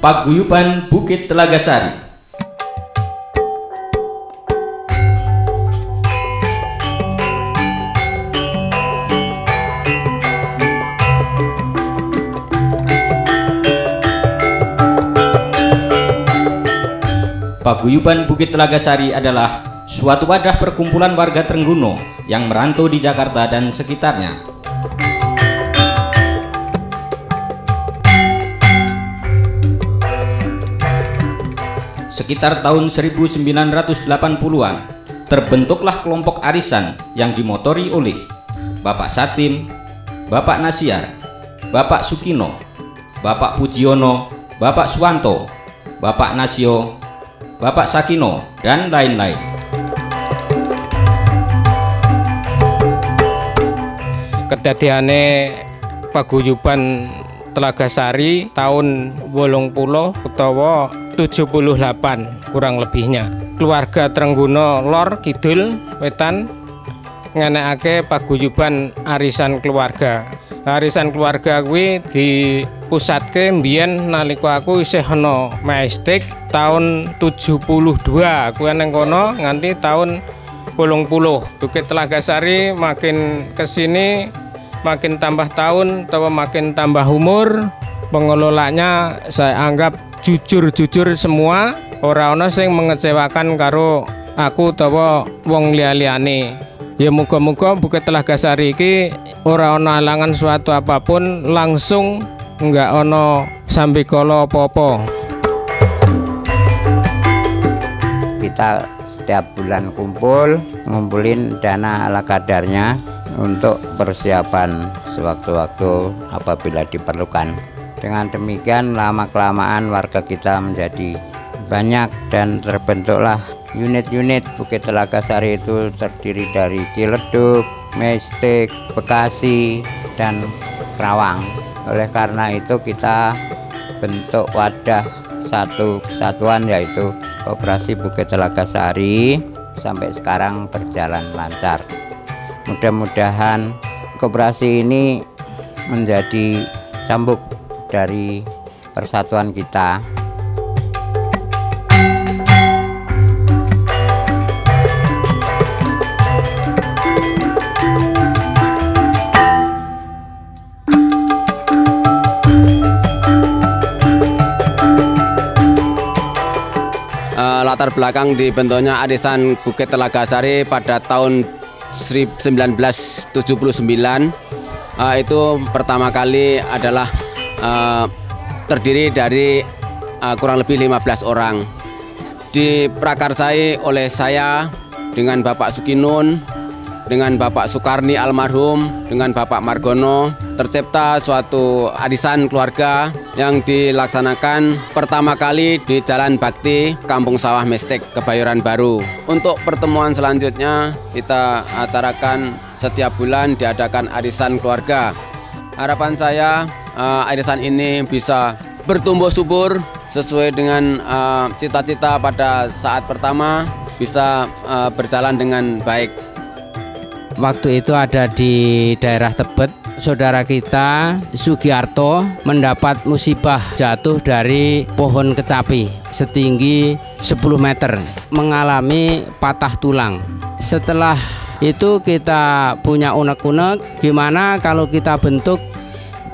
Paguyuban Bukit Telagasari. Paguyuban Bukit Telagasari adalah suatu wadah perkumpulan warga Trenggono yang merantau di Jakarta dan sekitarnya. Sekitar tahun 1980-an, terbentuklah kelompok arisan yang dimotori oleh Bapak Satim, Bapak Nasiar, Bapak Sukino, Bapak Pujiono, Bapak Suwanto, Bapak Nasio, Bapak Sakino, dan lain-lain. Kedadiane Paguyuban Telagasari tahun 80 utawa 78 kurang lebihnya. Keluarga Trenggono Lor Kidul Wetan ngenekake paguyuban arisan keluarga. Arisan keluarga kuwi dipusatke mbiyen nalika aku isih ana maestik tahun 72 kuwi nang kono nganti tahun 80. Bukit Telagasari makin kesini makin tambah tahun atau makin tambah umur. Pengelolanya saya anggap jujur semua, ora ana sing mengecewakan karo aku utawa wong liya-liyane. Ya muga-muga Bukit Telagasari iki ora ana halangan suatu apapun, langsung enggak ana sambikala apa-apa. Kita setiap bulan kumpul, ngumpulin dana ala kadarnya untuk persiapan sewaktu-waktu apabila diperlukan. Dengan demikian lama-kelamaan warga kita menjadi banyak dan terbentuklah unit-unit. Bukit Telagasari itu terdiri dari Ciledug, Mestik, Bekasi, dan Kerawang. Oleh karena itu kita bentuk wadah satu kesatuan, yaitu Koperasi Bukit Telagasari, sampai sekarang berjalan lancar. Mudah-mudahan koperasi ini menjadi cambuk dari persatuan kita. Latar belakang dibentuknya arisan Bukit Telagasari pada tahun 1979 itu pertama kali adalah terdiri dari kurang lebih 15 orang. Diprakarsai oleh saya dengan Bapak Sukinun, dengan Bapak Sukarni almarhum, dengan Bapak Margono, tercipta suatu arisan keluarga yang dilaksanakan pertama kali di Jalan Bakti, Kampung Sawah Mestik, Kebayoran Baru. Untuk pertemuan selanjutnya kita acarakan setiap bulan diadakan arisan keluarga. Harapan saya arisan ini bisa bertumbuh subur sesuai dengan cita-cita pada saat pertama, bisa berjalan dengan baik. Waktu itu ada di daerah Tebet, saudara kita Sugiarto mendapat musibah jatuh dari pohon kecapi setinggi 10 meter, mengalami patah tulang. Setelah itu kita punya unek-unek, gimana kalau kita bentuk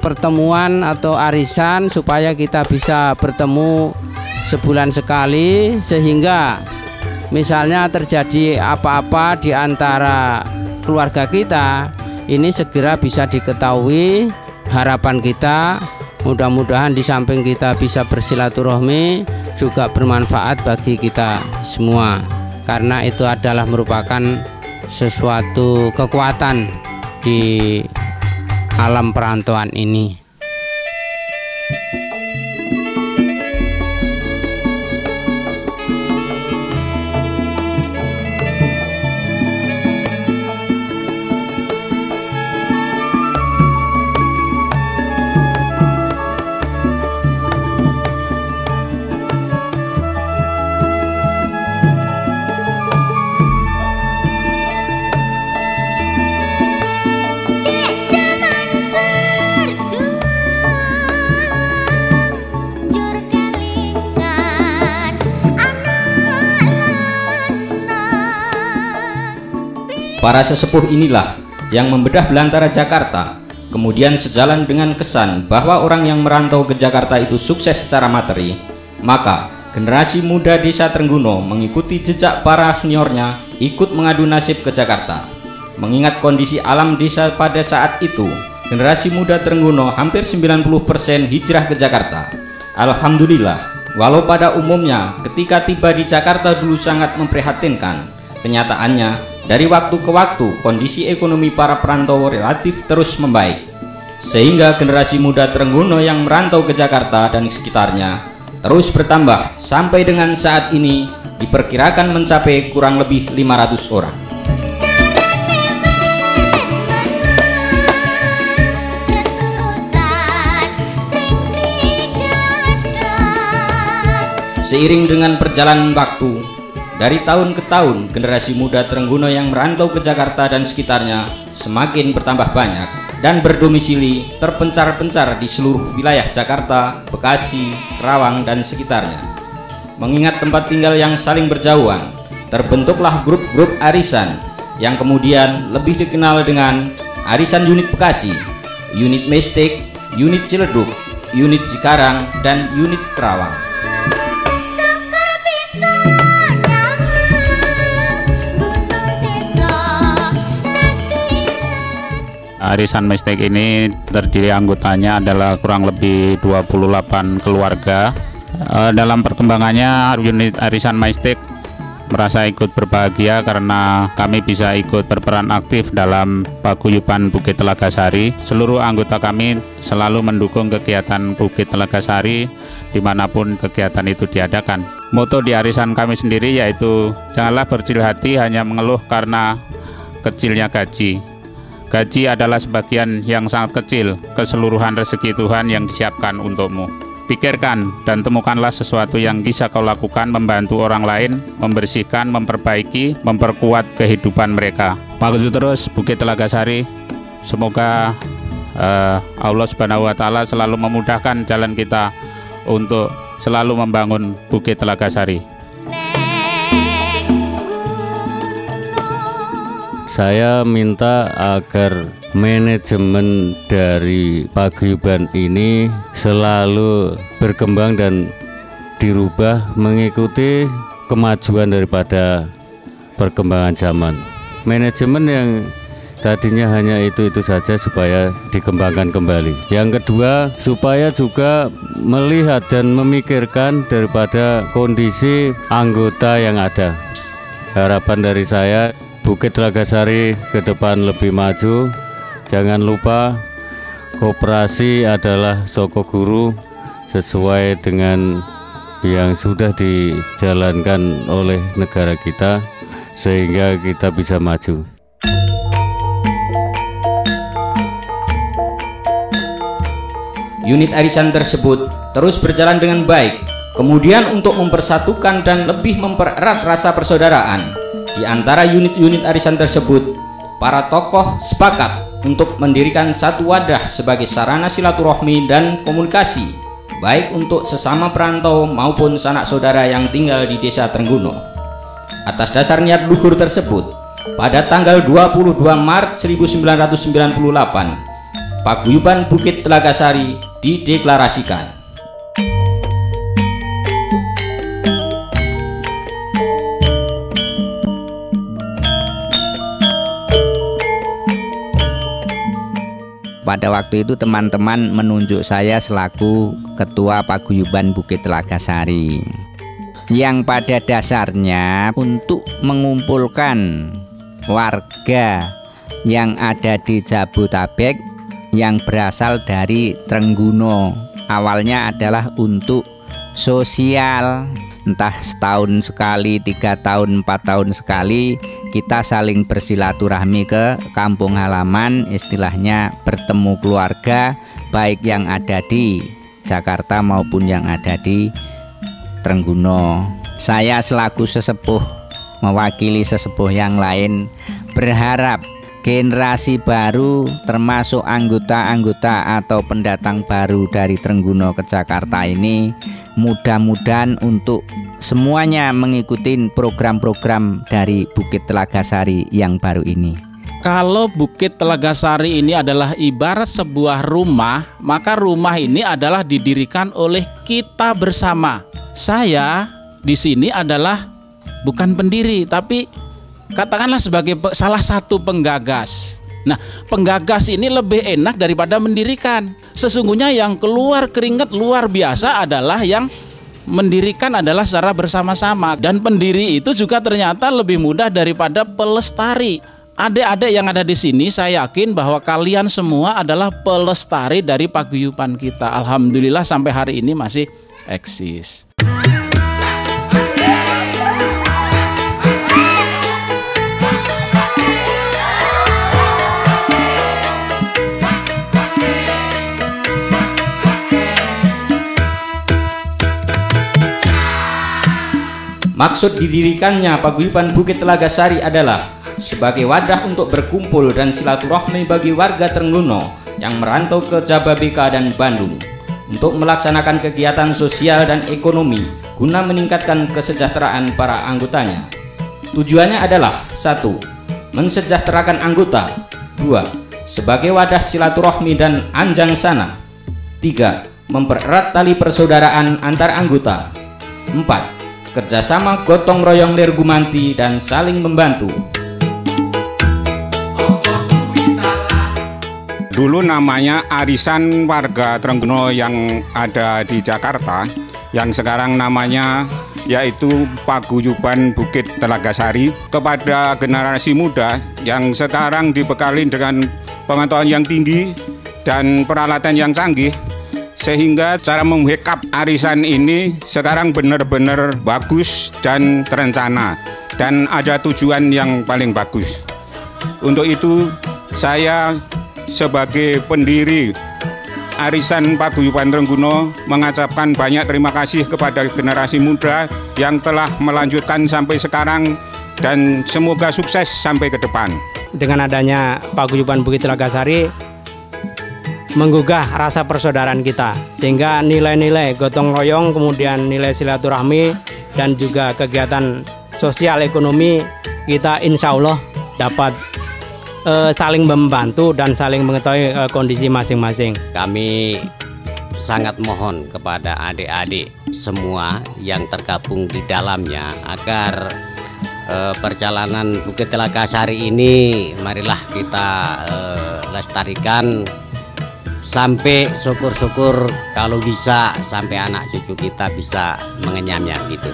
pertemuan atau arisan supaya kita bisa bertemu sebulan sekali, sehingga misalnya terjadi apa-apa di antara keluarga kita, ini segera bisa diketahui. Harapan kita mudah-mudahan di samping kita bisa bersilaturahmi, juga bermanfaat bagi kita semua, karena itu adalah merupakan sesuatu kekuatan di alam perantauan ini. Dek zaman berjuang Para sesepuh inilah yang membedah belantara Jakarta, kemudian sejalan dengan kesan bahwa orang yang merantau ke Jakarta itu sukses secara materi, maka generasi muda Desa Trengguno mengikuti jejak para seniornya ikut mengadu nasib ke Jakarta. Mengingat kondisi alam desa pada saat itu, generasi muda Trengguno hampir 90% hijrah ke Jakarta. Alhamdulillah, walau pada umumnya ketika tiba di Jakarta dulu sangat memprihatinkan, kenyataannya dari waktu ke waktu kondisi ekonomi para perantau relatif terus membaik, sehingga generasi muda Trengguno yang merantau ke Jakarta dan sekitarnya terus bertambah sampai dengan saat ini diperkirakan mencapai kurang lebih 500 orang. Seiring dengan perjalanan waktu, dari tahun ke tahun generasi muda Trengguno yang merantau ke Jakarta dan sekitarnya semakin bertambah banyak dan berdomisili terpencar-pencar di seluruh wilayah Jakarta, Bekasi, Kerawang, dan sekitarnya. Mengingat tempat tinggal yang saling berjauhan, terbentuklah grup-grup arisan yang kemudian lebih dikenal dengan Arisan Unit Bekasi, Unit Mestik, Unit Ciledug, Unit Cikarang, dan Unit Kerawang. Arisan Mestik ini terdiri anggotanya adalah kurang lebih 28 keluarga. Dalam perkembangannya unit Arisan Mestik merasa ikut berbahagia karena kami bisa ikut berperan aktif dalam paguyuban Bukit Telaga Sari. Seluruh anggota kami selalu mendukung kegiatan Bukit Telaga Sari dimanapun kegiatan itu diadakan. Moto di arisan kami sendiri yaitu janganlah berkecil hati hanya mengeluh karena kecilnya gaji. Gaji adalah sebagian yang sangat kecil keseluruhan rezeki Tuhan yang disiapkan untukmu. Pikirkan dan temukanlah sesuatu yang bisa kau lakukan membantu orang lain, membersihkan, memperbaiki, memperkuat kehidupan mereka. Maju terus Bukit Telaga Sari. Semoga Allah Subhanahu wa Ta'ala selalu memudahkan jalan kita untuk selalu membangun Bukit Telaga Sari. Saya minta agar manajemen dari paguyuban ini selalu berkembang dan dirubah mengikuti kemajuan daripada perkembangan zaman. Manajemen yang tadinya hanya itu-itu saja supaya dikembangkan kembali. Yang kedua, supaya juga melihat dan memikirkan daripada kondisi anggota yang ada. Harapan dari saya, Bukit Telaga Sari ke depan lebih maju. Jangan lupa koperasi adalah soko guru sesuai dengan yang sudah dijalankan oleh negara kita sehingga kita bisa maju. Unit arisan tersebut terus berjalan dengan baik. Kemudian untuk mempersatukan dan lebih mempererat rasa persaudaraan di antara unit-unit arisan tersebut, para tokoh sepakat untuk mendirikan satu wadah sebagai sarana silaturahmi dan komunikasi, baik untuk sesama perantau maupun sanak saudara yang tinggal di Desa Trengguno. Atas dasar niat luhur tersebut, pada tanggal 22 Maret 1998, Paguyuban Bukit Telaga Sari dideklarasikan. Pada waktu itu teman-teman menunjuk saya selaku Ketua Paguyuban Bukit Telaga Sari, yang pada dasarnya untuk mengumpulkan warga yang ada di Jabotabek yang berasal dari Trengguno. Awalnya adalah untuk sosial, entah setahun sekali, 3 tahun, 4 tahun sekali kita saling bersilaturahmi ke kampung halaman, istilahnya bertemu keluarga baik yang ada di Jakarta maupun yang ada di Trengguno. Saya selaku sesepuh mewakili sesepuh yang lain berharap generasi baru termasuk anggota-anggota atau pendatang baru dari Trenggono ke Jakarta ini mudah-mudahan untuk semuanya mengikuti program-program dari Bukit Telagasari yang baru ini. Kalau Bukit Telagasari ini adalah ibarat sebuah rumah, maka rumah ini adalah didirikan oleh kita bersama. Saya di sini adalah bukan pendiri, tapi katakanlah sebagai salah satu penggagas. Nah, penggagas ini lebih enak daripada mendirikan. Sesungguhnya yang keluar keringat luar biasa adalah yang mendirikan adalah secara bersama-sama. Dan pendiri itu juga ternyata lebih mudah daripada pelestari. Adik-adik yang ada di sini, saya yakin bahwa kalian semua adalah pelestari dari paguyuban kita. Alhamdulillah sampai hari ini masih eksis. Maksud didirikannya paguyuban Bukit Telagasari adalah sebagai wadah untuk berkumpul dan silaturahmi bagi warga Trenggono yang merantau ke Jababeka dan Bandung untuk melaksanakan kegiatan sosial dan ekonomi guna meningkatkan kesejahteraan para anggotanya. Tujuannya adalah 1. Mensejahterakan anggota. 2. Sebagai wadah silaturahmi dan anjang sana. 3. Mempererat tali persaudaraan antar anggota. 4. Kerjasama gotong royong lergumanti dan saling membantu. Dulu namanya Arisan Warga Trenggono yang ada di Jakarta, yang sekarang namanya yaitu Paguyuban Bukit Telagasari. Kepada generasi muda yang sekarang dibekali dengan pengetahuan yang tinggi dan peralatan yang canggih, sehingga cara membackup arisan ini sekarang benar-benar bagus dan terencana dan ada tujuan yang paling bagus. Untuk itu saya sebagai pendiri Arisan Paguyuban Trenggono mengucapkan banyak terima kasih kepada generasi muda yang telah melanjutkan sampai sekarang dan semoga sukses sampai ke depan. Dengan adanya Paguyuban Bukit Telagasari menggugah rasa persaudaraan kita, sehingga nilai-nilai gotong royong, kemudian nilai silaturahmi dan juga kegiatan sosial ekonomi kita insya Allah dapat saling membantu dan saling mengetahui kondisi masing-masing. Kami sangat mohon kepada adik-adik semua yang tergabung di dalamnya agar perjalanan Bukit Telagasari ini marilah kita lestarikan sampai syukur-syukur kalau bisa sampai anak cucu kita bisa mengenyamnya gitu.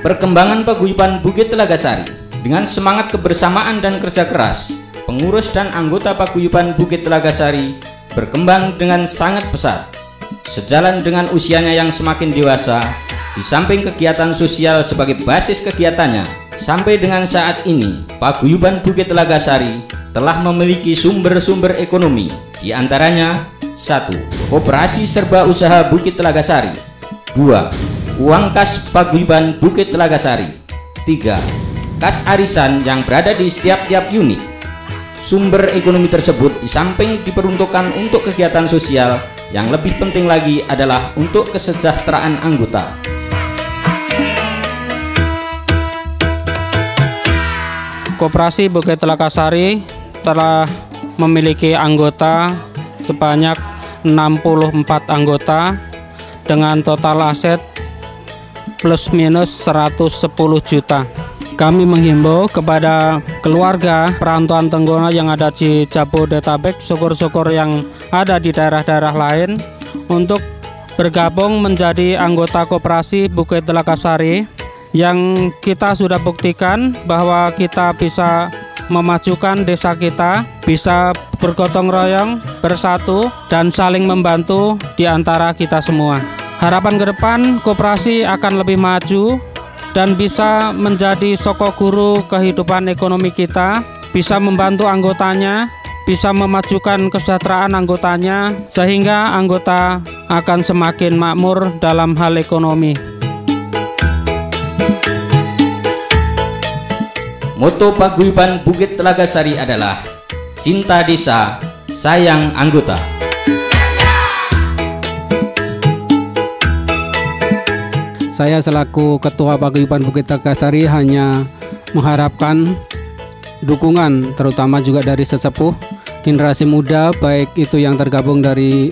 Perkembangan paguyuban Bukit Telagasari dengan semangat kebersamaan dan kerja keras, pengurus dan anggota paguyuban Bukit Telagasari berkembang dengan sangat pesat. Sejalan dengan usianya yang semakin dewasa, di samping kegiatan sosial sebagai basis kegiatannya, sampai dengan saat ini paguyuban Bukit Telagasari telah memiliki sumber-sumber ekonomi, di antaranya 1. Koperasi Serba Usaha Bukit Telagasari. 2. Uang kas paguyuban Bukit Telagasari. 3. Kas arisan yang berada di setiap-tiap unit. Sumber ekonomi tersebut di samping diperuntukkan untuk kegiatan sosial, yang lebih penting lagi adalah untuk kesejahteraan anggota. Koperasi Bukit Telagasari telah memiliki anggota sebanyak 64 anggota dengan total aset plus minus 110 juta. Kami menghimbau kepada keluarga perantauan Trenggono yang ada di Jabodetabek, syukur-syukur yang ada di daerah-daerah lain untuk bergabung menjadi anggota koperasi Bukit Telagasari, yang kita sudah buktikan bahwa kita bisa memajukan desa kita, bisa bergotong royong, bersatu, dan saling membantu di antara kita semua. Harapan ke depan koperasi akan lebih maju dan bisa menjadi sokok guru kehidupan ekonomi kita, bisa membantu anggotanya bisa memajukan kesejahteraan anggotanya sehingga anggota akan semakin makmur dalam hal ekonomi. Moto Paguyuban Bukit Telagasari adalah cinta desa, sayang anggota. Saya selaku Ketua Paguyuban Bukit Telagasari hanya mengharapkan dukungan terutama juga dari sesepuh generasi muda, baik itu yang tergabung dari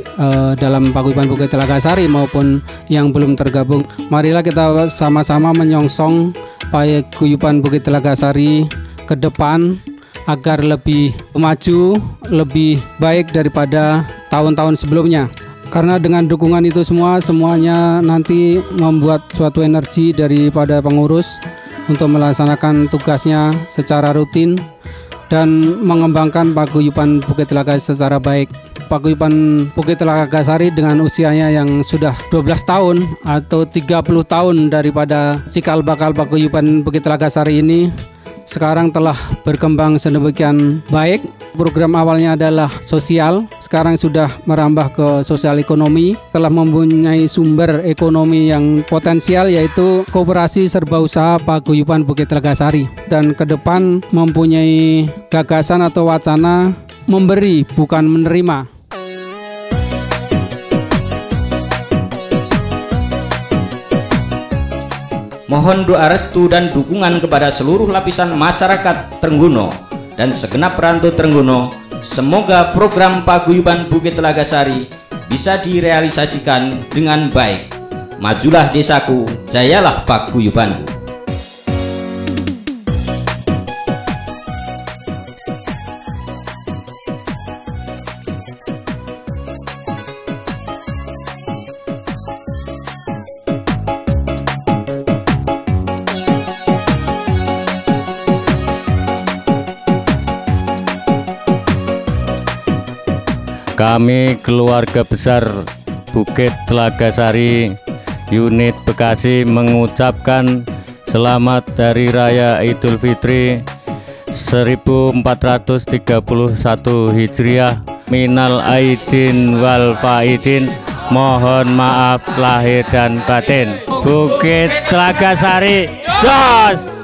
dalam Paguyuban Bukit Telagasari maupun yang belum tergabung. Marilah kita sama-sama menyongsong Paguyuban Bukit Telagasari ke depan agar lebih maju, lebih baik daripada tahun-tahun sebelumnya. Karena dengan dukungan itu semuanya nanti membuat suatu energi daripada pengurus untuk melaksanakan tugasnya secara rutin dan mengembangkan Paguyuban Bukit Telagasari secara baik. Paguyuban Bukit Telagasari dengan usianya yang sudah 12 tahun atau 30 tahun daripada cikal bakal Paguyuban Bukit Telagasari ini sekarang telah berkembang sedemikian baik. Program awalnya adalah sosial, sekarang sudah merambah ke sosial ekonomi, telah mempunyai sumber ekonomi yang potensial yaitu Koperasi Serba Usaha Paguyuban Bukit Telagasari, dan ke depan mempunyai gagasan atau wacana memberi bukan menerima. Mohon doa restu dan dukungan kepada seluruh lapisan masyarakat Trenggono dan segenap perantau Trenggono. Semoga program Paguyuban Bukit Telagasari bisa direalisasikan dengan baik. Majulah desaku, jayalah paguyubanku. Kami keluarga besar Bukit Telagasari Unit Bekasi mengucapkan selamat Hari Raya Idul Fitri 1431 Hijriah. Minal aidin wal faidin, mohon maaf lahir dan batin. Bukit Telagasari jos!